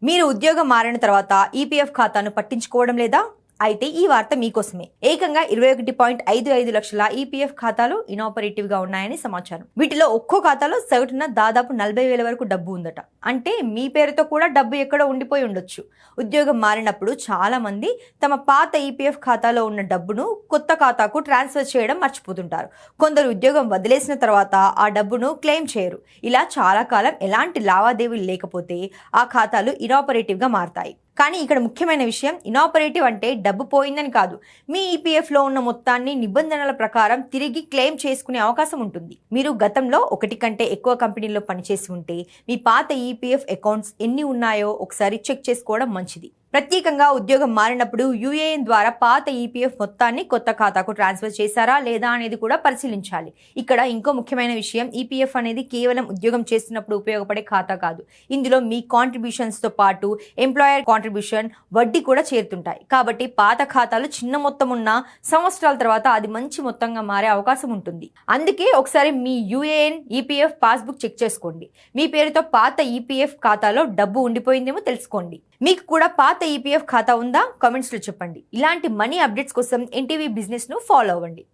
మీరు ఉద్యోగం మారిన తర్వాత ఈపీఎఫ్ ఖాతాను పట్టించుకోవడం లేదా? అయితే ఈ వార్త మీకోసమే. ఏకంగా 21.55 లక్షల ఈపీఎఫ్ ఖాతాలు ఇనాపరేటివ్ గా ఉన్నాయని సమాచారం. వీటిలో ఒక్కో ఖాతాలో సగటున దాదాపు 40,000 వరకు డబ్బు ఉందట. అంటే మీ పేరుతో కూడా డబ్బు ఎక్కడో ఉండిపోయి ఉండొచ్చు. ఉద్యోగం మారినప్పుడు చాలా మంది తమ పాత ఈపీఎఫ్ ఖాతాలో ఉన్న డబ్బును కొత్త ఖాతాకు ట్రాన్స్ఫర్ చేయడం మర్చిపోతుంటారు. కొందరు ఉద్యోగం వదిలేసిన తర్వాత ఆ డబ్బును క్లెయిమ్ చేయరు. ఇలా చాలా కాలం ఎలాంటి లావాదేవీలు లేకపోతే ఆ ఖాతాలు ఇనాపరేటివ్ గా మారతాయి. కానీ ఇక్కడ ముఖ్యమైన విషయం, ఇనాపరేటివ్ అంటే డబ్బు పోయిందని కాదు. మీ ఈపీఎఫ్లో ఉన్న మొత్తాన్ని నిబంధనల ప్రకారం తిరిగి క్లెయిమ్ చేసుకునే అవకాశం ఉంటుంది. మీరు గతంలో ఒకటి కంటే ఎక్కువ కంపెనీల్లో పనిచేసి ఉంటే మీ పాత ఈపీఎఫ్ అకౌంట్స్ ఎన్ని ఉన్నాయో ఒకసారి చెక్ చేసుకోవడం మంచిది. ప్రత్యేకంగా ఉద్యోగం మారినప్పుడు యూఏఎన్ ద్వారా పాత ఈపీఎఫ్ మొత్తాన్ని కొత్త ఖాతాకు ట్రాన్స్ఫర్ చేశారా లేదా అనేది కూడా పరిశీలించాలి. ఇక్కడ ఇంకో ముఖ్యమైన విషయం, ఈపీఎఫ్ అనేది కేవలం ఉద్యోగం చేస్తున్నప్పుడు ఉపయోగపడే ఖాతా కాదు. ఇందులో మీ కాంట్రిబ్యూషన్స్ తో పాటు ఎంప్లాయర్ కాంట్రిబ్యూషన్, వడ్డీ కూడా చేరుతుంటాయి. కాబట్టి పాత ఖాతాలు చిన్న మొత్తం ఉన్న సంవత్సరాల తర్వాత అది మంచి మొత్తంగా మారే అవకాశం ఉంటుంది. అందుకే ఒకసారి మీ యూఏఎన్ ఈపీఎఫ్ పాస్బుక్ చెక్ చేసుకోండి. మీ పేరుతో పాత ఈపీఎఫ్ ఖాతాలో డబ్బు ఉండిపోయిందేమో తెలుసుకోండి. మీకు కూడా పాత ఈపీఎఫ్ ఖాతా ఉందా? కామెంట్స్ లో చెప్పండి. ఇలాంటి మనీ అప్డేట్స్ కోసం ఎన్టీవీ బిజినెస్ ను ఫాలో అవ్వండి.